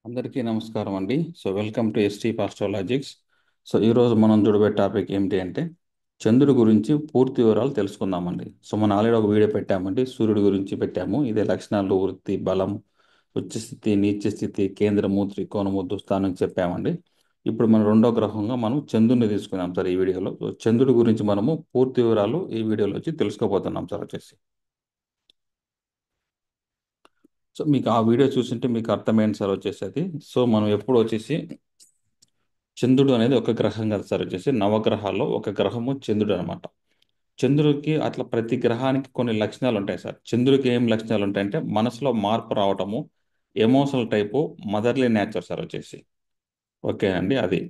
అందరికీ నమస్కారం అండి. వెల్కమ్ టు ఎస్టీ పాస్ట్రాలజిక్స్. ఈరోజు మనం చూడబోయే టాపిక్ ఏమిటి అంటే చంద్రుడి గురించి పూర్తి వివరాలు తెలుసుకుందామండి. మనం ఆల్రెడీ ఒక వీడియో పెట్టామండి, సూర్యుడి గురించి పెట్టాము. ఇదే లక్షణాలు, వృత్తి, బలం, ఉచ్చ స్థితి, నీచ స్థితి, కేంద్రము, త్రికోణము, దుస్థానం చెప్పామండి. ఇప్పుడు మన రెండో గ్రహంగా మనం చంద్రుడిని తీసుకున్నాం సార్ ఈ వీడియోలో. చంద్రుడి గురించి మనము పూర్తి వివరాలు ఈ వీడియోలో వచ్చి తెలుసుకోబోతున్నాం సార్ వచ్చేసి. మీకు ఆ వీడియో చూసింటే మీకు అర్థమైంది సార్ వచ్చేసి. మనం ఎప్పుడు వచ్చేసి చంద్రుడు అనేది ఒక గ్రహం కదా సార్ వచ్చేసి, నవగ్రహాల్లో ఒక గ్రహము చంద్రుడు అనమాట. చంద్రుడికి అట్లా ప్రతి గ్రహానికి కొన్ని లక్షణాలు ఉంటాయి సార్. చంద్రుడికి ఏం లక్షణాలు ఉంటాయంటే మనసులో మార్పు రావటము, emotional type, motherly nature sir వచ్చేసి. ఓకే అండి, అది.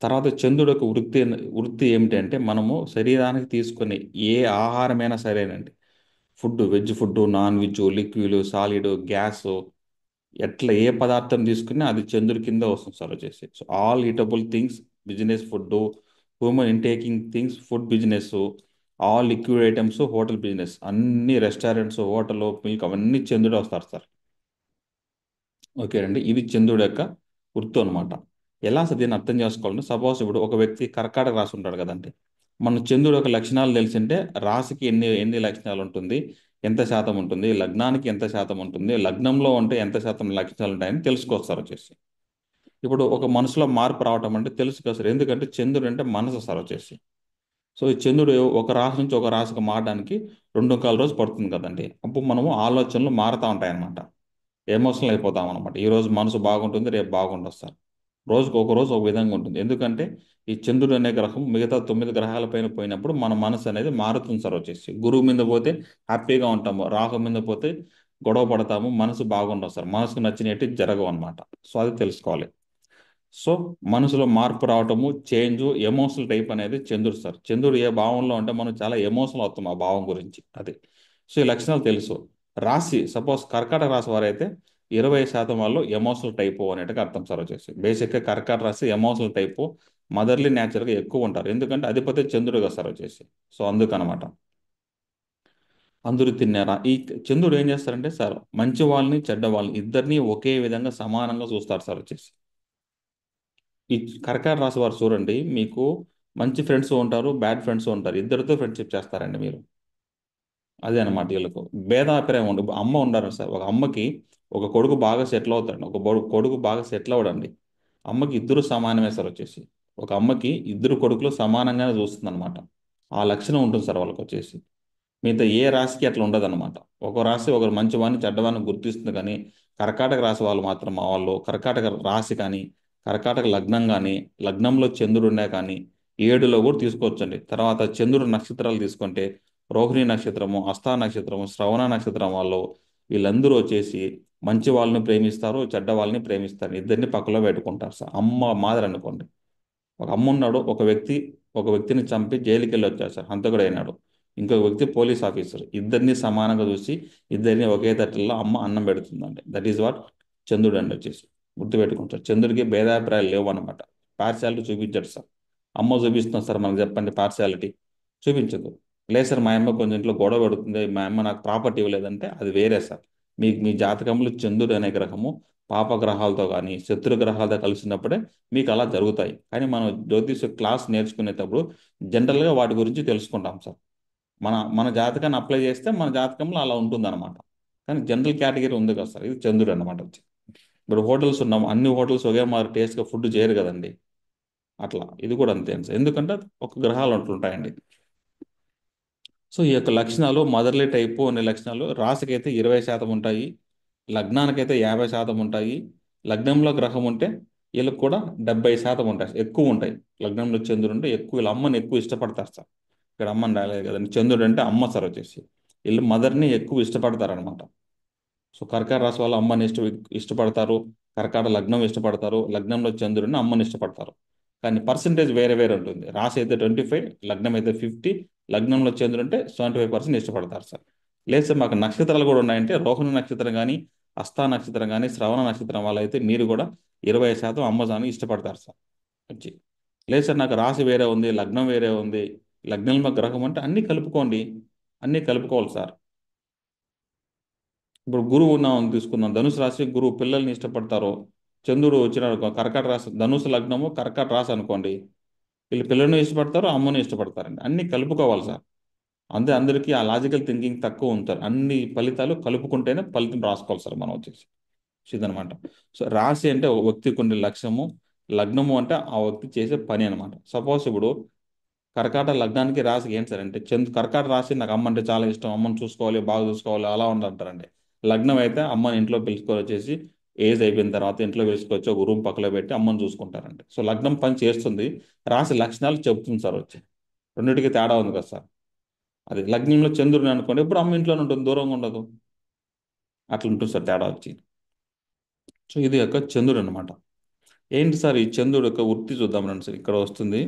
తర్వాత చంద్రుడు యొక్క వృత్తి ఏమిటి అంటే మనము శరీరానికి తీసుకునే ఏ ఆహారమైనా సరేనండి, food, veg food, non veg, liquid, solid, gas, ఎట్లా ఏ పదార్థం తీసుకున్నా అది చంద్రుడి కింద వస్తుంది సార్ వచ్చేసి. All eatable things business food, human intaking things food business, all liquid items hotel business, అన్ని రెస్టారెంట్స్, హోటల్, మిల్క్, అవన్నీ చంద్రుడు వస్తారు సార్. ఓకే అండి, ఇది చంద్రుడు యొక్క వృత్తి అనమాట. ఎలా అసలు దీన్ని అర్థం చేసుకోవాలంటే, సపోజ్ ఇప్పుడు ఒక వ్యక్తి కర్కాటక రాశి ఉంటాడు కదండి. మన చంద్రుడు యొక్క లక్షణాలు తెలిసింటే రాశికి ఎన్ని ఎన్ని లక్షణాలు ఉంటుంది, ఎంత శాతం ఉంటుంది, లగ్నానికి ఎంత శాతం ఉంటుంది, లగ్నంలో ఉంటే ఎంత శాతం లక్షణాలు ఉంటాయని తెలుసుకొస్తారు వచ్చేసి. ఇప్పుడు ఒక మనసులో మార్పు రావటం అంటే తెలుసుకొస్తారు, ఎందుకంటే చంద్రుడు అంటే మనసు సార్ వచ్చేసి. ఈ చంద్రుడు ఒక రాశి నుంచి ఒక రాశికి మారడానికి 2 1/4 రోజు పడుతుంది కదండి. అప్పుడు మనము ఆలోచనలు మారుతూ ఉంటాయి అన్నమాట. ఎమోషనల్ అయిపోతాం అనమాట. ఈ రోజు మనసు బాగుంటుంది, రేపు బాగుండదు సార్. రోజుకు ఒక రోజు ఒక విధంగా ఉంటుంది. ఎందుకంటే ఈ చంద్రుడు అనే గ్రహం మిగతా 9 గ్రహాల పైన పోయినప్పుడు మన మనసు అనేది మారుతుంది సార్ వచ్చేసి. గురువు మీద పోతే హ్యాపీగా ఉంటాము, రాహు మీద పోతే గొడవ పడతాము, మనసు బాగుండదు సార్. మనసుకు నచ్చినట్టు జరగవు అనమాట. అది తెలుసుకోవాలి. సో మనసులో మార్పు రావటము, చేంజ్, ఎమోషనల్ టైప్ అనేది చంద్రుడు సార్. చంద్రుడు ఏ భావంలో ఉంటే మనం చాలా ఎమోషనల్ అవుతాం ఆ భావం గురించి, అది. ఈ లక్షణాలు తెలుసు. రాశి సపోజ్ కర్కాటక రాశి వారైతే 20% వాళ్ళు ఎమోషనల్ టైపు అనేట్టుగా అర్థం సార్ వచ్చేసి. బేసిక్గా కర్కాటక రాశి ఎమోషనల్ టైపు, మదర్లీ నేచర్గా ఎక్కువ ఉంటారు. ఎందుకంటే అధిపతి చంద్రుడు కదా సార్ వచ్చేసి. అందుకనమాట. అందరూ తిన్నారా ఈ చంద్రుడు ఏం చేస్తారంటే సార్, మంచి వాళ్ళని చెడ్డ వాళ్ళని ఇద్దరిని ఒకే విధంగా సమానంగా చూస్తారు సార్ వచ్చేసి. ఈ కర్కాటక రాశి వారు చూడండి, మీకు మంచి ఫ్రెండ్స్ ఉంటారు, బ్యాడ్ ఫ్రెండ్స్ ఉంటారు, ఇద్దరితో ఫ్రెండ్షిప్ చేస్తారండి మీరు. అదే అనమాట వీళ్ళకు. భేదాభిప్రాయం ఉండదు. అమ్మ ఉండాలి సార్, ఒక అమ్మకి ఒక కొడుకు బాగా సెటిల్ అవుతాడు, ఒక కొడుకు బాగా సెటిల్ అవ్వడండి. అమ్మకి ఇద్దరు సమానమే సార్ వచ్చేసి. ఒక అమ్మకి ఇద్దరు కొడుకులు సమానంగానే చూస్తుంది అనమాట. ఆ లక్షణం ఉంటుంది సార్ వాళ్ళకి వచ్చేసి. మిగతా ఏ రాశికి అట్లా ఉండదు అనమాట. ఒక రాశి ఒకరు మంచివాడిని చెడ్డవాడిని గుర్తిస్తుంది, కానీ కర్కాటక రాశి వాళ్ళు మాత్రం, మా వాళ్ళు కర్కాటక రాశి కానీ, కర్కాటక లగ్నం కానీ, లగ్నంలో చంద్రుడు ఉన్నా కానీ 7లో కూడా తీసుకోవచ్చండి. తర్వాత చంద్రుడు నక్షత్రాలు తీసుకుంటే రోహిణి నక్షత్రము, హస్త నక్షత్రము, శ్రవణ నక్షత్రం వాళ్ళు, వీళ్ళందరూ వచ్చేసి మంచి వాళ్ళని ప్రేమిస్తారు, చెడ్డ వాళ్ళని ప్రేమిస్తారు, ఇద్దరిని పక్కలో పెట్టుకుంటారు సార్. అమ్మ మాదిరి అనుకోండి. ఒక అమ్మ ఉన్నాడు, ఒక వ్యక్తిని చంపి జైలుకి వెళ్ళి వచ్చాడు సార్, హంతకుడు అయినాడు. ఇంకొక వ్యక్తి పోలీస్ ఆఫీసర్, ఇద్దరిని సమానంగా చూసి ఇద్దరిని ఒకే తట్టలో అమ్మ అన్నం పెడుతుందండి. దట్ ఈస్ వాట్ చంద్రుడు అండి వచ్చేసి. గుర్తుపెట్టుకుంటారు, చంద్రుడికి భేదాభిప్రాయాలు లేవు అనమాట. పార్శాలిటీ చూపించాడు సార్. అమ్మ చూపిస్తున్నాం సార్ మనకు చెప్పండి పార్శాలిటీ? చూపించదు. లేదు సార్, మా అమ్మ కొంచెం ఇంట్లో గొడవ పెడుతుంది, మా అమ్మ నాకు ప్రాపర్టీ ఇవ్వలేదంటే అది వేరే సార్. మీ జాతకంలో చంద్రుడు అనే గ్రహము పాపగ్రహాలతో కానీ శత్రు గ్రహాలతో కలిసినప్పుడే మీకు అలా జరుగుతాయి. కానీ మనం జ్యోతిష క్లాస్ నేర్చుకునేటప్పుడు జనరల్గా వాటి గురించి తెలుసుకుంటాం సార్. మన జాతకాన్ని అప్లై చేస్తే మన జాతకంలో అలా ఉంటుందన్నమాట. కానీ జనరల్ కేటగిరీ ఉంది కదా సార్, ఇది చంద్రుడు అనమాట వచ్చి. ఇప్పుడు హోటల్స్ ఉన్నాం, అన్ని హోటల్స్ ఒకే మాదిరి టేస్ట్గా ఫుడ్ చేయరు కదండి. అట్లా ఇది కూడా అంతే సార్, ఎందుకంటే ఒక గ్రహాలు ఉంటుంటాయండి. ఈ యొక్క లక్షణాలు మదర్లీ టైపు అనే లక్షణాలు రాశికైతే 20% ఉంటాయి, లగ్నానికైతే 50% ఉంటాయి. లగ్నంలో గ్రహం ఉంటే వీళ్ళకి కూడా 70% ఉంటాయి, ఎక్కువ ఉంటాయి. లగ్నంలో చంద్రుడు ఉంటే ఎక్కువ, వీళ్ళ అమ్మని ఎక్కువ ఇష్టపడతారు సార్. ఇక్కడ అమ్మని రాలేదు కదండి, చంద్రుడు అంటే అమ్మ సార్ వచ్చేసి. వీళ్ళు మదర్ని ఎక్కువ ఇష్టపడతారు అనమాట. కర్కాటక రాశి వాళ్ళు అమ్మని ఇష్టపడతారు, కర్కాటక లగ్నం ఇష్టపడతారు, లగ్నంలో చంద్రుడిని అమ్మని ఇష్టపడతారు. కానీ పర్సంటేజ్ వేరే వేరే ఉంటుంది. రాశి అయితే 25, లగ్నం అయితే 50, లగ్నంలో చంద్రుడు అంటే 75% ఇష్టపడతారు సార్. లేదు సార్ మాకు నక్షత్రాలు కూడా ఉన్నాయంటే రోహిణి నక్షత్రం కానీ, హస్త నక్షత్రం కానీ, శ్రవణ నక్షత్రం వాళ్ళు అయితే మీరు కూడా 20% అమ్మజాన్ని ఇష్టపడతారు సార్ వచ్చి. లేదు సార్ నాకు రాశి వేరే ఉంది, లగ్నం వేరే ఉంది, లగ్నంలో గ్రహం అంటే అన్నీ కలుపుకోండి, అన్నీ కలుపుకోవాలి సార్. ఇప్పుడు గురువు ఉన్నామని తీసుకుందాం, ధనుసు రాశి గురువు పిల్లల్ని ఇష్టపడతారు, చంద్రుడు వచ్చిన కర్కాట రాశి ధనుసు లగ్నము కర్కాట రాశి అనుకోండి, వీళ్ళు పిల్లని ఇష్టపడతారు, అమ్మని ఇష్టపడతారండి. అన్ని కలుపుకోవాలి సార్. అంతే, అందరికీ ఆ లాజికల్ థింకింగ్ తక్కువ ఉంటారు. అన్ని ఫలితాలు కలుపుకుంటేనే ఫలితం రాసుకోవాలి సార్ మనం వచ్చేసి. ఇదనమాట. సో రాశి అంటే ఒక వ్యక్తికి ఉండే లక్ష్యము, లగ్నము అంటే ఆ వ్యక్తి చేసే పని అనమాట. సపోజ్ ఇప్పుడు కర్కాట లగ్నానికి రాశికి ఏంటి సార్ అంటే, కర్కాట రాశి నాకు అమ్మ అంటే చాలా ఇష్టం, అమ్మని చూసుకోవాలి, బాగా చూసుకోవాలి, అలా ఉండంటారండి. లగ్నం అయితే అమ్మని ఇంట్లో పిలుచుకొని వచ్చేసి ఏజ్ అయిపోయిన తర్వాత ఇంట్లో పిలుచుకొచ్చి ఒక రూమ్ పక్కలో పెట్టి అమ్మని చూసుకుంటారండి. సో లగ్నం పని చేస్తుంది, రాశి లక్షణాలు చెబుతుంది సార్ వచ్చి. రెండింటికి తేడా ఉంది కదా సార్. అది లగ్నంలో చంద్రుని అనుకోండి, ఎప్పుడు అమ్మ ఇంట్లోనే ఉంటుంది, దూరంగా ఉండదు. అట్లా ఉంటుంది సార్ తేడా వచ్చి. సో ఇది యొక్క చంద్రుడు అనమాట. ఏంటి సార్ ఈ చంద్రుడు యొక్క వృత్తి చూద్దాం రండి సార్, ఇక్కడ వస్తుంది.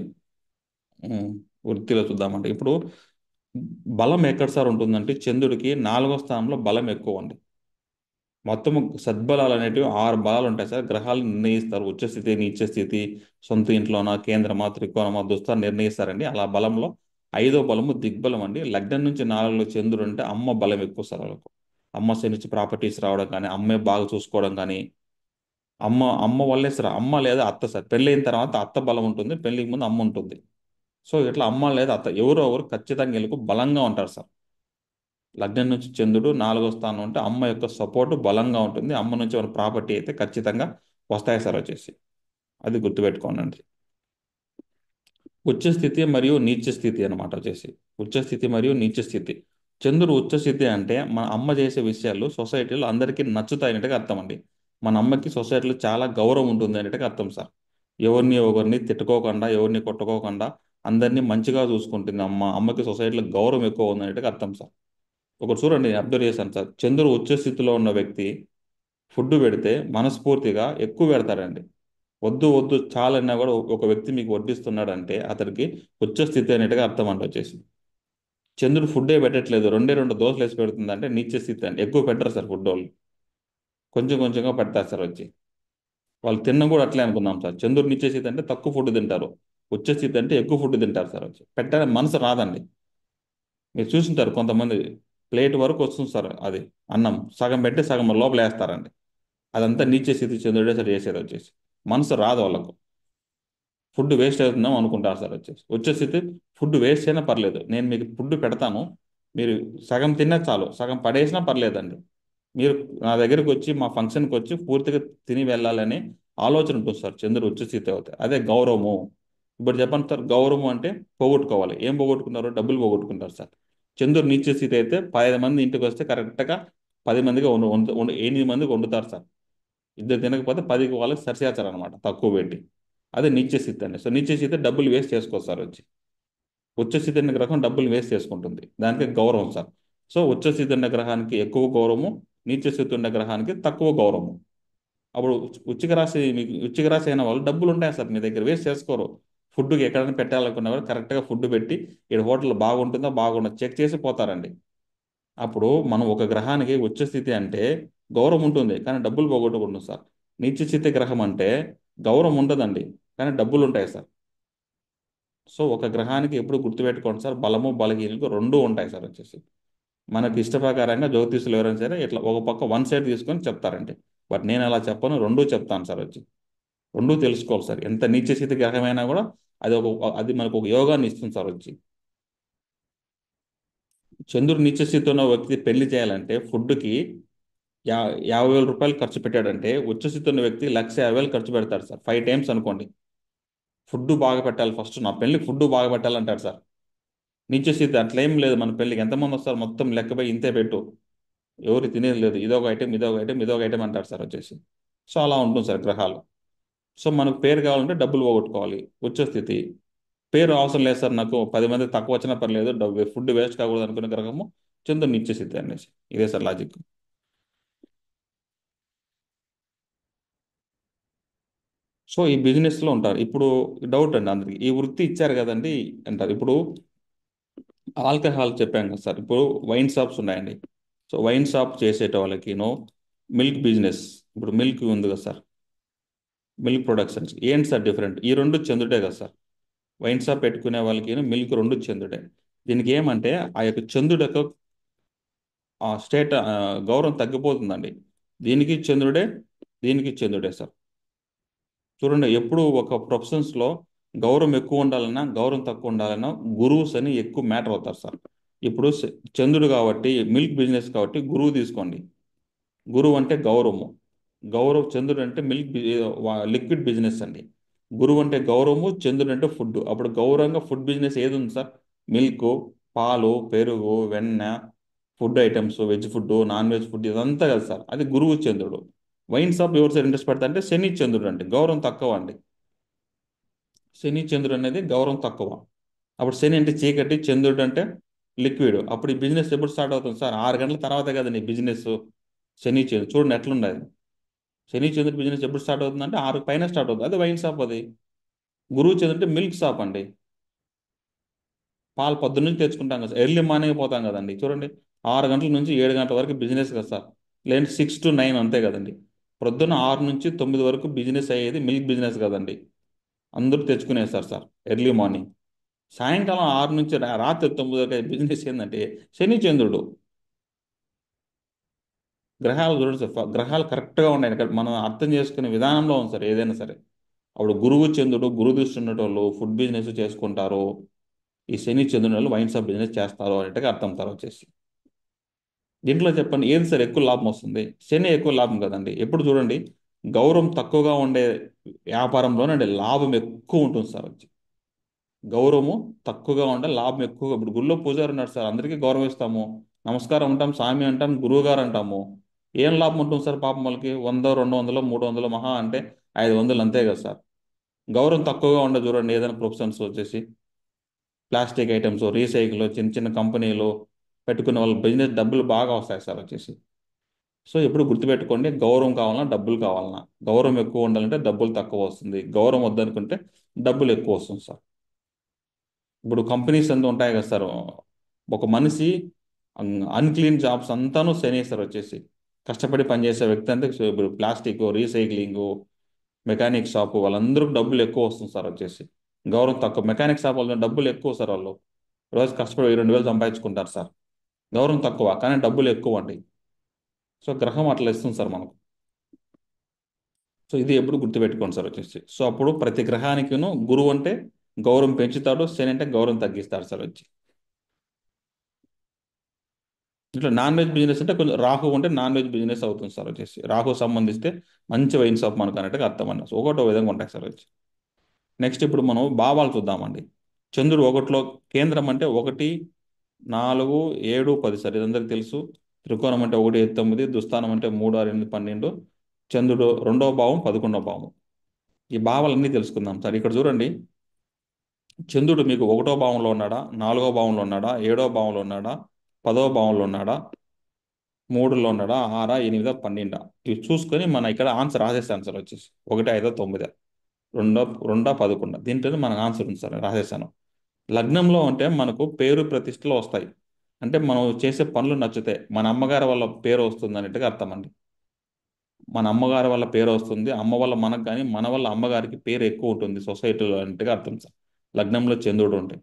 ఉమ్, వృత్తిలో చూద్దామంటే ఇప్పుడు బలం ఎక్కడ సార్ ఉంటుందంటే, చంద్రుడికి 4వ స్థానంలో బలం ఎక్కువ అండి. మొత్తం సద్బలాలు అనేటివి 6 బలాలు ఉంటాయి సార్. గ్రహాలు నిర్ణయిస్తారు ఉచ్చ స్థితి, నీచ స్థితి, సొంత ఇంట్లోన, కేంద్రమా, త్రికోణమా, దుస్థా నిర్ణయిస్తారండి. అలా బలంలో 5వ బలము దిగ్బలం అండి. లగ్నం నుంచి 4లో చంద్రుడు అంటే అమ్మ బలం ఎక్కువ సార్ వాళ్ళకు. అమ్మ సైడ్ నుంచి ప్రాపర్టీస్ రావడం కానీ, అమ్మే బాగా చూసుకోవడం కానీ, అమ్మ అమ్మ వల్లే సార్. అమ్మ లేదా అత్త సార్, పెళ్ళైన తర్వాత అత్త బలం ఉంటుంది, పెళ్ళికి ముందు అమ్మ ఉంటుంది. సో ఇట్లా అమ్మ లేదా అత్త ఎవరో ఒకరు ఖచ్చితంగా వీళ్ళకు బలంగా ఉంటారు సార్. లగ్నం నుంచి చంద్రుడు 4వ స్థానం అంటే అమ్మ యొక్క సపోర్ట్ బలంగా ఉంటుంది. అమ్మ నుంచి మన ప్రాపర్టీ అయితే ఖచ్చితంగా వస్తాయి సార్ వచ్చేసి. అది గుర్తుపెట్టుకోనండి. ఉచ్చ స్థితి మరియు నీచ స్థితి అనమాట వచ్చేసి. ఉచ్చ స్థితి మరియు నీచ స్థితి. చంద్రుడు ఉచ్చ స్థితి అంటే మన అమ్మ చేసే విషయాలు సొసైటీలో అందరికీ నచ్చుతాయి అనేట్టుగా అర్థం అండి. మన అమ్మకి సొసైటీలో చాలా గౌరవం ఉంటుంది అనేట్టుగా అర్థం సార్. ఎవరిని ఒకరిని తిట్టుకోకుండా, ఎవరిని కొట్టుకోకుండా అందరినీ మంచిగా చూసుకుంటుంది అమ్మ. అమ్మకి సొసైటీలో గౌరవం ఎక్కువ ఉంది అనేట్టుగా అర్థం సార్. ఒకటి చూడండి, నేను అబ్జర్వ్ చేశాను సార్. చంద్రుడు ఉచ్చ స్థితిలో ఉన్న వ్యక్తి ఫుడ్ పెడితే మనస్ఫూర్తిగా ఎక్కువ పెడతారండి. వద్దు వద్దు చాలన్నా కూడా ఒక వ్యక్తి మీకు వడ్డిస్తున్నాడంటే అతనికి ఉచ్చ స్థితి అనేట్టుగా అర్థం అంట వచ్చేసి. చంద్రుడు ఫుడ్డే పెట్టట్లేదు, రెండే రెండు దోశలు వేసి పెడుతుందంటే నీచ స్థితి అండి. ఎక్కువ పెట్టరు సార్ ఫుడ్ వాళ్ళు, కొంచెం కొంచెంగా పెడతారు సార్ వచ్చి. వాళ్ళు తిన్న కూడా అట్లే అనుకుందాం సార్. చంద్రుడు నీచ స్థితి అంటే తక్కువ ఫుడ్ తింటారు, ఉచ్చ స్థితి అంటే ఎక్కువ ఫుడ్ తింటారు సార్ వచ్చి. పెట్టాలని మనసు రాదండి. మీరు చూసింటారు కొంతమంది ప్లేట్ వరకు వస్తుంది సార్ అది, అన్నం సగం పెట్టి సగం లోపల వేస్తారండి. అదంతా నీచ స్థితి చంద్రుడే సార్ చేసేది వచ్చేసి. మనసు రాదు వాళ్ళకు. ఫుడ్ వేస్ట్ అవుతుందాం అనుకుంటారు సార్ వచ్చేసి. వచ్చేసి ఫుడ్ వేస్ట్ అయినా పర్లేదు, నేను మీకు ఫుడ్ పెడతాను, మీరు సగం తిన్నా చాలు, సగం పడేసినా పర్లేదండి, మీరు నా దగ్గరికి వచ్చి మా ఫంక్షన్కి వచ్చి పూర్తిగా తిని వెళ్ళాలని ఆలోచన ఉంటుంది సార్ చంద్రుడు ఉచ్చ స్థితి అవుతాయి. అదే గౌరవము. ఇప్పుడు చెప్పండి సార్, గౌరవం అంటే పోగొట్టుకోవాలి. ఏం పోగొట్టుకున్నారు? డబ్బులు పోగొట్టుకుంటారు సార్. చంద్రుడు నీచ స్థితి అయితే 15 మంది ఇంటికి వస్తే కరెక్ట్గా 10 మందికి 8 మందికి వండుతారు సార్. ఇద్దరు తినకపోతే 10కి వాళ్ళకి సరిచేస్తారు అనమాట, తక్కువ పెట్టి. అదే నిత్య స్థితి అండి. సో నిత్య స్థితి డబ్బులు వేస్ట్ చేసుకోస్తారు వచ్చి. ఉచ్చ స్థితి అనే గ్రహం డబ్బులు వేస్ట్ చేసుకుంటుంది, దానికి గౌరవం సార్. సో ఉచ్చ స్థితి ఉన్న గ్రహానికి ఎక్కువ గౌరవము, నీచ స్థితి ఉన్న గ్రహానికి తక్కువ గౌరవము. అప్పుడు ఉచ్చిక రాశి, మీకు ఉచ్చిక రాశి అయిన వాళ్ళు డబ్బులు ఉంటాయి సార్ మీ దగ్గర, వేస్ట్ చేసుకోరు. ఫుడ్కి ఎక్కడైనా పెట్టాలనుకున్నా కూడా కరెక్ట్గా ఫుడ్ పెట్టి ఇక్కడ హోటల్ బాగుంటుందో బాగుంటుందో చెక్ చేసి పోతారండి. అప్పుడు మనం ఒక గ్రహానికి ఉచ్చ స్థితి అంటే గౌరవం ఉంటుంది కానీ డబ్బులు పోగొట్టుకుంటుంది సార్. నీచ స్థితి గ్రహం అంటే గౌరవం ఉండదండి కానీ డబ్బులు ఉంటాయి సార్. సో ఒక గ్రహానికి ఎప్పుడు గుర్తుపెట్టుకోండి సార్, బలము బలహీనకు రెండూ ఉంటాయి సార్ వచ్చేసి. మనకి ఇష్ట ప్రకారంగా జ్యోతిష్యులు ఎవరైనా సరే ఇట్లా ఒక పక్క వన్ సైడ్ తీసుకొని చెప్తారండి. బట్ నేను అలా చెప్పను, రెండూ చెప్తాను సార్ వచ్చి. రెండూ తెలుసుకోవాలి సార్. ఎంత నీచ స్థితి గ్రహమైనా కూడా అది మనకు ఒక యోగాన్ని ఇస్తుంది సార్ వచ్చి. చంద్రుడు నీచ స్థితిలో ఉన్న వ్యక్తి పెళ్లి చేయాలంటే ఫుడ్కి 50,000 రూపాయలు ఖర్చు పెట్టాడంటే, ఉచ్చస్థితి ఉన్న వ్యక్తి 1,50,000 ఖర్చు పెడతాడు సార్. 5 టైమ్స్ అనుకోండి. ఫుడ్ బాగా పెట్టాలి, ఫస్ట్ నా పెళ్లికి ఫుడ్ బాగా పెట్టాలంటాడు సార్. నీచస్థితి అట్లా ఏం లేదు, మన పెళ్లికి ఎంతమంది వస్తారు మొత్తం లెక్కపై ఇంతే పెట్టు, ఎవరు తినేది లేదు, ఇదొక ఐటెం ఇదొక ఐటెం ఇదొక ఐటెం అంటారు సార్ వచ్చేసి. సో అలా ఉంటుంది సార్ గ్రహాలు. సో మనకు పేరు కావాలంటే డబ్బులు పోగొట్టుకోవాలి, ఉచ్చస్థితి. పేరు అవసరం లేదు సార్, నాకు 10 మంది తక్కువ వచ్చినా పర్లేదు, ఫుడ్ వేస్ట్ కాకూడదు అనుకునే గ్రహము చంద్రుడు నిత్యస్థితి అనేసి. ఇదే సార్ లాజిక్. సో ఈ బిజినెస్లో ఉంటారు. ఇప్పుడు డౌట్ అండి అందరికి, ఈ వృత్తి ఇచ్చారు కదండి అంటారు. ఇప్పుడు ఆల్కహాల్ చెప్పాం కదా సార్, ఇప్పుడు వైన్ షాప్స్ ఉన్నాయండి. సో వైన్ షాప్ చేసేట వాళ్ళకి మిల్క్ బిజినెస్, ఇప్పుడు మిల్క్ ఉంది కదా సార్, మిల్క్ ప్రొడక్షన్స్ ఏంటి సార్ డిఫరెంట్? ఈ రెండు చంద్రుడే కదా సార్. వైన్ షాప్ పెట్టుకునే వాళ్ళకి మిల్క్ రెండు చంద్రుడే. దీనికి ఏమంటే ఆ యొక్క చంద్రుడు యొక్క ఆ స్టేట్ గౌరవం తగ్గిపోతుందండి. దీనికి చంద్రుడే, దీనికి చంద్రుడే సార్. చూడండి, ఎప్పుడు ఒక ప్రొఫెషన్స్లో గౌరవం ఎక్కువ ఉండాలన్నా గౌరవం తక్కువ ఉండాలన్నా గురువుస్ అని ఎక్కువ మ్యాటర్ అవుతారు సార్. ఇప్పుడు చంద్రుడు కాబట్టి మిల్క్ బిజినెస్ కాబట్టి గురువు తీసుకోండి. గురువు అంటే గౌరవము. చంద్రుడు అంటే లిక్విడ్ బిజినెస్ అండి. గురువు అంటే గౌరవము, చంద్రుడు అంటే ఫుడ్. అప్పుడు గౌరవంగా ఫుడ్ బిజినెస్ ఏది ఉంది సార్? మిల్క్, పాలు, పెరుగు, వెన్న, food items, veg food, non veg food, ఇదంతా కదా సార్, అది గురువు చంద్రుడు. వైన్ షాప్ ఎవరు సార్ ఇంట్రెస్ట్ పెడతా అంటే శని చంద్రుడు అండి, గౌరవం తక్కువ అండి. శని చంద్రుడు అనేది గౌరవం తక్కువ. అప్పుడు శని అంటే చీకటి, చంద్రుడు అంటే లిక్విడ్. అప్పుడు ఈ బిజినెస్ ఎప్పుడు స్టార్ట్ అవుతుంది సార్? 6 గంటల తర్వాతే కదండి బిజినెస్. శని చంద్రుడు చూడండి ఎట్లుండదు. శని చంద్రుడి బిజినెస్ ఎప్పుడు స్టార్ట్ అవుతుంది అంటే 6 పైన స్టార్ట్ అవుతుంది, అది వైన్ షాప్ అది. గురువు చంద్రుడు అంటే మిల్క్ షాప్ అండి. పాలు పొద్దున్న నుంచి తెచ్చుకుంటాం కదా సార్, ఎర్లీ మార్నింగ్ పోతాం కదండి. చూడండి, 6 గంటల నుంచి 7 గంటల వరకు బిజినెస్ కదా సార్. లేదంటే 6 to 9 అంతే కదండి. ప్రొద్దున్న 6 నుంచి 9 వరకు బిజినెస్ అయ్యేది మిల్క్ బిజినెస్ కదండి. అందరూ తెచ్చుకునేస్తారు సార్ ఎర్లీ మార్నింగ్. సాయంకాలం 6 నుంచి రాత్రి 9 వరకు అయ్యే బిజినెస్ ఏంటంటే శని చంద్రుడు. గ్రహాలు చూడండి సార్, గ్రహాలు కరెక్ట్గా ఉన్నాయి. ఇక్కడ మనం అర్థం చేసుకునే విధానంలో ఉంది సార్ ఏదైనా సరే. అప్పుడు గురువు చంద్రుడు, గురు దృష్టి ఉన్నటోళ్ళు ఫుడ్ బిజినెస్ చేసుకుంటారు. ఈ శని చంద్రుని వాళ్ళు వైన్ షాప్ బిజినెస్ చేస్తారు అనేట్టుగా అర్థం సార్ వచ్చేసి. దీంట్లో చెప్పండి ఏది సార్ ఎక్కువ లాభం వస్తుంది? శని ఎక్కువ లాభం కదండి. ఎప్పుడు చూడండి, గౌరవం తక్కువగా ఉండే వ్యాపారంలోనే లాభం ఎక్కువ ఉంటుంది సార్ వచ్చి. గౌరవము తక్కువగా ఉండే లాభం ఎక్కువగా. ఇప్పుడు గుళ్ళో పూజారి ఉన్నాడు సార్, అందరికీ గౌరవం ఇస్తాము, నమస్కారం అంటాం, స్వామి అంటాం, గురువు గారు అంటాము. ఏం లాభం ఉంటుంది సార్ పాపం వాళ్ళకి? 100, 200, 300 మహా అంటే 500 అంతే కదా సార్. గౌరవం తక్కువగా ఉండే చూడండి ఏదైనా ప్రొఫెషన్స్ వచ్చేసి ప్లాస్టిక్ ఐటమ్స్, రీసైకిల్, చిన్న చిన్న కంపెనీలు పెట్టుకునే వాళ్ళ బిజినెస్ డబ్బులు బాగా వస్తాయి సార్ వచ్చేసి. సో ఎప్పుడు గుర్తుపెట్టుకోండి, గౌరవం కావాలన్నా డబ్బులు కావాలన్నా, గౌరవం ఎక్కువ ఉండాలంటే డబ్బులు తక్కువ వస్తుంది, గౌరవం వద్దనుకుంటే డబ్బులు ఎక్కువ వస్తుంది సార్. ఇప్పుడు కంపెనీస్ అంతా ఉంటాయి కదా సార్. ఒక మనిషి అన్క్లీన్ జాబ్స్ అంతాను శనేస్తారు వచ్చేసి. కష్టపడి పనిచేసే వ్యక్తి అంతా ఇప్పుడు ప్లాస్టిక్, రీసైక్లింగ్, మెకానిక్ షాప్ వాళ్ళందరికీ డబ్బులు ఎక్కువ వస్తుంది సార్ వచ్చేసి. గౌరవం తక్కువ. మెకానిక్ షాప్ వాళ్ళు డబ్బులు ఎక్కువ సార్, వాళ్ళు రోజు కష్టపడి 2,000 సంపాదించుకుంటారు సార్. గౌరవం తక్కువ కానీ డబ్బులు ఎక్కువ అండి. సో గ్రహం అట్లా ఇస్తుంది సార్ మనకు. సో ఇది ఎప్పుడు గుర్తుపెట్టుకోండి సార్ వచ్చేసి. సో అప్పుడు ప్రతి గ్రహానికిను గురువు అంటే గౌరవం పెంచుతాడు, శని అంటే గౌరవం తగ్గిస్తాడు సార్ వచ్చి. ఇట్లా నాన్ వెజ్ బిజినెస్ అంటే కొంచెం రాహు అంటే నాన్ వెజ్ బిజినెస్ అవుతుంది సార్ వచ్చేసి. రాహు సంబంధిస్తే మంచి వైన్ షాప్ మనకు అన్నట్టుగా అర్థం అన్న. సో ఒకటో విధంగా ఉంటాయి సార్ వచ్చి. నెక్స్ట్ ఇప్పుడు మనం భావాలు చూద్దామండి. చంద్రుడు ఒకటిలో కేంద్రం అంటే 1, 4, 7, 10 సార్, ఇది అందరికి తెలుసు. త్రికోణం అంటే 1, 5, 9, దుస్థానం అంటే 3, 6, 8, 12. చంద్రుడు 2వ భావం, 11వ భావం. ఈ భావాలన్నీ తెలుసుకుందాం సార్. ఇక్కడ చూడండి, చంద్రుడు మీకు 1వ భావంలో ఉన్నాడా, 4వ భావంలో ఉన్నాడా, 7వ భావంలో ఉన్నాడా, 10వ భావంలో ఉన్నాడా, 3లో ఉన్నాడా, 6, 8, 12? ఇవి చూసుకొని మనం ఇక్కడ ఆన్సర్ రాసేసాను సార్ వచ్చేసి. 1, 5, 9, 2, 2, 11. దీంట్లో మనకు ఆన్సర్ ఉంది సార్, రాసేసాను. లగ్నంలో అంటే మనకు పేరు ప్రతిష్టలు వస్తాయి. అంటే మనం చేసే పనులు నచ్చితే మన అమ్మగారి వల్ల పేరు వస్తుంది అన్నట్టుగా అర్థం అండి. మన అమ్మగారి వల్ల పేరు వస్తుంది, అమ్మ వల్ల మనకు కానీ మన వల్ల అమ్మగారికి పేరు ఎక్కువ ఉంటుంది సొసైటీలో అన్నట్టుగా అర్థం సార్. లగ్నంలో చంద్రుడు ఉంటే.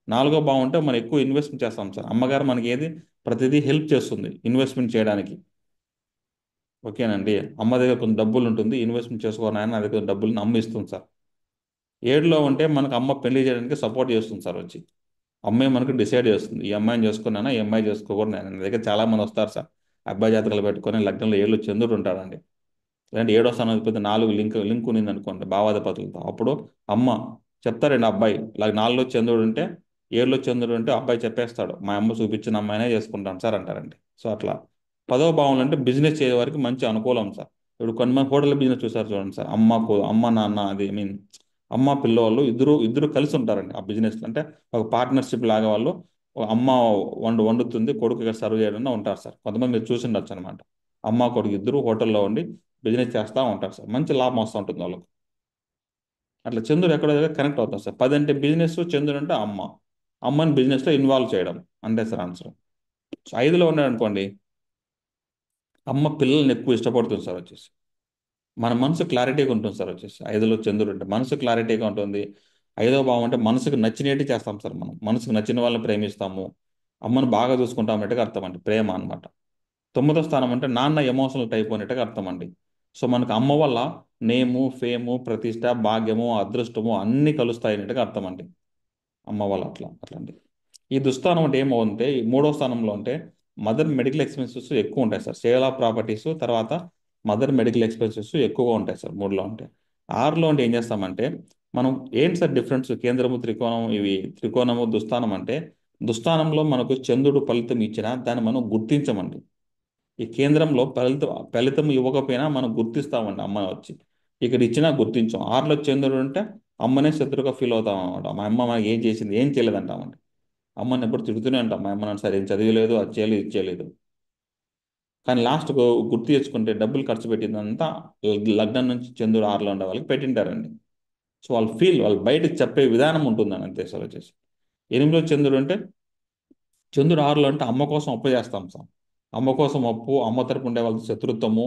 4వ భావం అంటే మనం ఎక్కువ ఇన్వెస్ట్మెంట్ చేస్తాం సార్. అమ్మగారు మనకి ఏది ప్రతిదీ హెల్ప్ చేస్తుంది ఇన్వెస్ట్మెంట్ చేయడానికి. ఓకేనండి. అమ్మ దగ్గర కొంచెం డబ్బులు ఉంటుంది, ఇన్వెస్ట్మెంట్ చేసుకోవాలని నా దగ్గర డబ్బులు అమ్మ ఇస్తుంది సార్. 7లో ఉంటే మనకు అమ్మ పెళ్లి చేయడానికి సపోర్ట్ చేస్తుంది సార్ వచ్చి. అమ్మాయి మనకు డిసైడ్ చేస్తుంది, ఈ అమ్మాయిని చేసుకున్నానా, ఈ అమ్మాయి చేసుకోకూడదు. నా దగ్గర చాలా మంది వస్తారు సార్, అబ్బాయి జాతకాలు పెట్టుకొని లగ్నంలో 7 చంద్రుడు ఉంటాడండి. లేదంటే 7వ స్థానం పెద్ద 4 లింక్ ఉన్నింది అనుకోండి భావాధిపతులతో, అప్పుడు అమ్మ చెప్తారండి. అబ్బాయి ఇలా 4లో చంద్రుడు ఉంటే, 7లో చంద్రుడు ఉంటే అబ్బాయి చెప్పేస్తాడు, మా అమ్మ చూపించిన అమ్మాయినే చేసుకుంటాను సార్ అంటారండి. సో అట్లా. 10వ భావంలో అంటే బిజినెస్ చేసే వారికి మంచి అనుకూలం సార్. ఇప్పుడు కొంతమంది హోటల్ బిజినెస్ చూసారు చూడండి సార్, అమ్మ నాన్న, అది ఐ మీన్ అమ్మ పిల్లవాళ్ళు ఇద్దరు ఇద్దరు కలిసి ఉంటారండి ఆ బిజినెస్. అంటే ఒక పార్ట్నర్షిప్ లాగా వాళ్ళు. ఒక అమ్మ వండుతుంది, కొడుకు ఇక్కడ సర్వ్ చేయడం ఉంటారు సార్. కొంతమంది మీరు చూసి ఉండొచ్చు అనమాట. అమ్మ కొడుకు ఇద్దరు హోటల్లో ఉండి బిజినెస్ చేస్తూ ఉంటారు సార్, మంచి లాభం వస్తూ ఉంటుంది వాళ్ళకు. అట్లా చంద్రుడు ఎక్కడో దగ్గర కనెక్ట్ అవుతాం సార్. 10 అంటే బిజినెస్, చంద్రుడు అంటే అమ్మ. అమ్మని బిజినెస్లో ఇన్వాల్వ్ చేయడం అంతే సార్ ఆన్సర్. సో 5లో ఉన్నాడు అనుకోండి, అమ్మ పిల్లల్ని ఎక్కువ ఇష్టపడుతుంది సార్ వచ్చేసి. మన మనసు క్లారిటీగా ఉంటుంది సార్ వచ్చేసి. 5లో చంద్రుడు అంటే మనసు క్లారిటీగా ఉంటుంది. 5వ భావం అంటే మనసుకు నచ్చినట్టు చేస్తాం సార్ మనం. మనసుకు నచ్చిన వాళ్ళని ప్రేమిస్తాము, అమ్మను బాగా చూసుకుంటాం అన్నట్టుగా అర్థం అండి, ప్రేమ అన్నమాట. 9వ స్థానం అంటే నాన్న ఎమోషనల్ టైప్ అనేట్టుగా అర్థం అండి. సో మనకు అమ్మ వల్ల నేము, ఫేము, ప్రతిష్ట, భాగ్యము, అదృష్టము అన్నీ కలుస్తాయి అన్నట్టుగా అర్థం అండి. అమ్మ వాళ్ళు అట్లాంటి. ఈ దుస్థానం అంటే ఏమవుంటే ఈ మూడో స్థానంలో ఉంటే మదర్ మెడికల్ ఎక్స్పెన్సెస్ ఎక్కువ ఉంటాయి సార్. సేల్ ఆఫ్ ప్రాపర్టీస్ తర్వాత మదర్ మెడికల్ ఎక్స్పెన్సెస్ ఎక్కువగా ఉంటాయి సార్ మూడులో ఉంటే. ఆరులో ఉంటే ఏం చేస్తామంటే మనం ఏంటి సార్ డిఫరెన్స్ కేంద్రము త్రికోణం ఇవి త్రికోణము దుస్థానం అంటే దుస్థానంలో మనకు చంద్రుడు ఫలితం ఇచ్చినా దాన్ని మనం గుర్తించమండి. ఈ కేంద్రంలో ఫలితం ఇవ్వకపోయినా మనం గుర్తిస్తామండి అమ్మని వచ్చి. ఇక్కడ ఇచ్చినా గుర్తించాం. ఆరులో చంద్రుడు ఉంటే అమ్మనే శత్రుగా ఫీల్ అవుతాం అనమాట. మా అమ్మ మనకి ఏం చేసింది ఏం చేయలేదు అంటామండి. అమ్మని ఎప్పుడు తిడుతూనే ఉంటాం. మా అమ్మ నన్ను సరే ఏం చదివలేదు అది చేయలేదు ఇది చేయలేదు. కానీ లాస్ట్కు గుర్తు తెచ్చుకుంటే డబ్బులు ఖర్చు పెట్టిందంతా లగ్నం నుంచి చంద్రుడు ఆరులో ఉండే వాళ్ళకి పెట్టింటారండి. సో వాళ్ళు బయటకు చెప్పే విధానం ఉంటుందని అంతే సార్ వచ్చేసి. ఎనిమిదిలో చంద్రుడు అంటే చంద్రుడు ఆరులో అంటే అమ్మ కోసం అప్పు చేస్తాం సార్. అమ్మ కోసం అప్పు, అమ్మ తరపు ఉండే వాళ్ళ శత్రుత్వము,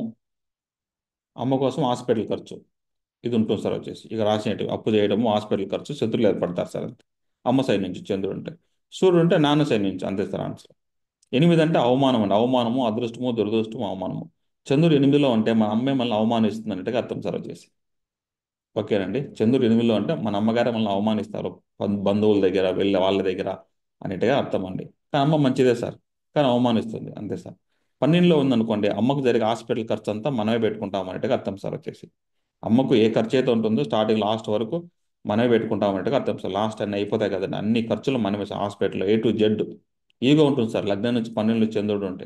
అమ్మ కోసం హాస్పిటల్ ఖర్చు ఇది ఉంటుంది సార్ వచ్చేసి. ఇక రాసినట్టు అప్పు చేయడము, హాస్పిటల్ ఖర్చు, శత్రులు ఏర్పడతారు సార్ అంతే. అమ్మ సైడ్ నుంచి చంద్రుడు ఉంటే. సూర్యుడు ఉంటే నాన్న సైడ్ నుంచి అంతే సార్ ఆన్సర్. ఎనిమిది అంటే అవమానం అండి. అవమానము, అదృష్టము, దురదృష్టము, అవమానము. చంద్రుడు ఎనిమిదిలో ఉంటే మన అమ్మే మనల్ని అవమానిస్తుంది అన్నట్టుగా అర్థం సార్ వచ్చేసి. ఓకేనండి. చంద్రుడు ఎనిమిదిలో అంటే మన అమ్మగారే మనల్ని అవమానిస్తారు. బంధువుల దగ్గర వెళ్ళే వాళ్ళ దగ్గర అన్నట్టుగా అర్థం అండి. కానీ అమ్మ మంచిదే సార్. కానీ అవమానిస్తుంది అంతే సార్. 12లో ఉందనుకోండి అమ్మకు జరిగే హాస్పిటల్ ఖర్చు అంతా మనమే పెట్టుకుంటాం అన్నట్టుగా అర్థం సార్ వచ్చేసి. అమ్మకు ఏ ఖర్చు అయితే ఉంటుందో స్టార్టింగ్ లాస్ట్ వరకు మనమే పెట్టుకుంటాం అన్నట్టుగా అర్థం సార్. లాస్ట్ అన్నీ అయిపోతాయి కదండి. అన్ని ఖర్చులు మనమే sir hospital A to Z. Ego ఉంటుంది సార్ లగ్నం నుంచి 12లో చంద్రుడు ఉంటే.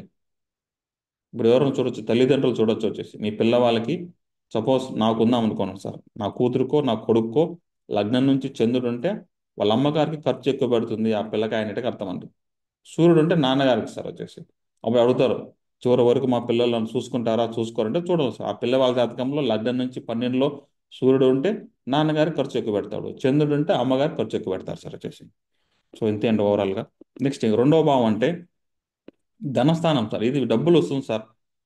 ఇప్పుడు ఎవరైనా చూడొచ్చు తల్లిదండ్రులు చూడొచ్చు వచ్చేసి మీ పిల్లవాళ్ళకి సపోజ్ నాకుందాం అనుకోను సార్ నా కూతురుకో నా కొడుక్కో లగ్నం నుంచి చంద్రుడు ఉంటే వాళ్ళ అమ్మగారికి ఖర్చు ఎక్కువ పడుతుంది ఆ పిల్లకాయ అనేటికి అర్థం అండి. సూర్యుడు ఉంటే నాన్నగారికి సార్ వచ్చేసి. అప్పుడు అడుగుతారు చివరి వరకు మా పిల్లలను చూసుకుంటారా చూసుకోరంటే చూడాలి సార్. ఆ పిల్లవాళ్ళ జాతకంలో లగ్నం నుంచి 12లో సూర్యుడు ఉంటే నాన్నగారి ఖర్చు ఎక్కువ పెడతాడు. చంద్రుడు ఉంటే అమ్మగారి ఖర్చు ఎక్కువ పెడతారు సార్ వచ్చేసి. సో ఇంతే అండి ఓవరాల్గా. నెక్స్ట్ రెండవ భావం అంటే ధనస్థానం సార్. ఇది డబ్బులు వస్తుంది సార్.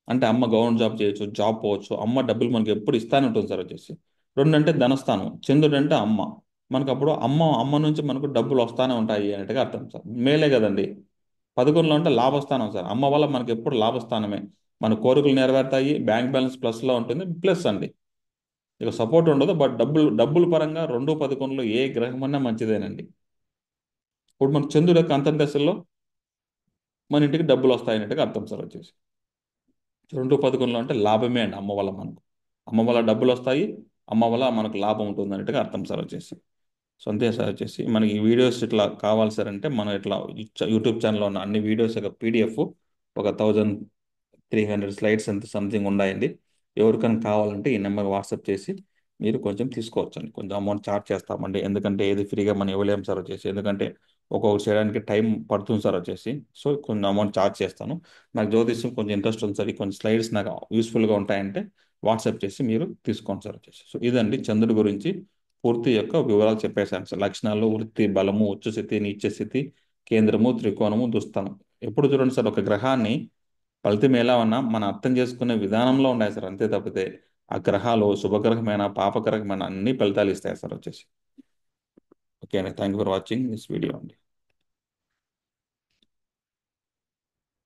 అంటే అమ్మ గవర్నమెంట్ జాబ్ చేయొచ్చు, జాబ్ పోవచ్చు, అమ్మ డబ్బులు మనకి ఎప్పుడు ఇస్తానే ఉంటుంది సార్ వచ్చేసి. రెండు అంటే ధనస్థానం, చంద్రుడు అంటే అమ్మ. మనకు అప్పుడు అమ్మ నుంచి మనకు డబ్బులు వస్తానే ఉంటాయి అన్నట్టుగా అర్థం సార్. మేలే కదండి. 11లో అంటే లాభస్థానం సార్. అమ్మ వల్ల మనకి ఎప్పుడు లాభస్థానమే. మన కోరికలు నెరవేరుతాయి, బ్యాంక్ బ్యాలెన్స్ ప్లస్లో ఉంటుంది, ప్లస్ అండి. ఇక సపోర్ట్ ఉండదు బట్ డబ్బుల పరంగా 2, 11లో ఏ గ్రహం అన్నా మంచిదేనండి. ఇప్పుడు మన చంద్రుడు యొక్క అంతర్దశలో మన ఇంటికి డబ్బులు వస్తాయి అన్నట్టుగా అర్థం సార్ వచ్చేసి. 2, 11లో అంటే లాభమే అండి అమ్మ వల్ల మనకు. అమ్మ వల్ల డబ్బులు వస్తాయి, అమ్మ వల్ల మనకు లాభం ఉంటుంది అన్నట్టుగా అర్థం సార్ వచ్చేసి. సో అంతే సార్ వచ్చేసి మనకి ఈ వీడియోస్ ఇట్లా కావాలి సార్ అంటే మనం ఇట్లా యూట్యూబ్ ఛానల్లో ఉన్న అన్ని వీడియోస్ యొక్క PDF ఒక 1300 స్లైడ్స్ ఎంత సంథింగ్ ఉన్నాయండి. ఎవరికైనా కావాలంటే ఈ నెంబర్ వాట్సాప్ చేసి మీరు కొంచెం తీసుకోవచ్చండి. కొంచెం అమౌంట్ చార్జ్ చేస్తామండి. ఎందుకంటే ఏది ఫ్రీగా మనం ఇవ్వలేము సార్ వచ్చేసి. ఎందుకంటే ఒక్కొక్కటి చేయడానికి టైం పడుతుంది సార్ వచ్చేసి. సో కొంచెం అమౌంట్ చార్జ్ చేస్తాను. నాకు జ్యోతిష్యం కొంచెం ఇంట్రెస్ట్ ఉంది సార్. ఈ కొంచెం స్లైడ్స్ నాకు యూస్ఫుల్గా ఉంటాయంటే వాట్సాప్ చేసి మీరు తీసుకోండి సార్ వచ్చేసి. సో ఇదండి చంద్రుడి గురించి పూర్తి యొక్క వివరాలు చెప్పేశాను సార్. లక్షణాలు, వృత్తి, బలము, ఉచ్చస్థితి, నీచస్థితి, కేంద్రము, త్రికోణము, దుస్థానం. ఎప్పుడు చూడండి సార్ ఒక గ్రహాన్ని ఫలితం ఎలా ఉన్నా మనం అర్థం చేసుకునే విధానంలో ఉన్నాయి సార్. అంతే తప్పితే ఆ గ్రహాలు శుభగ్రహమైన పాపగ్రహమైన అన్ని ఫలితాలు ఇస్తాయి సార్ వచ్చేసి. ఓకే అండి. Thank you for watching this video అండి.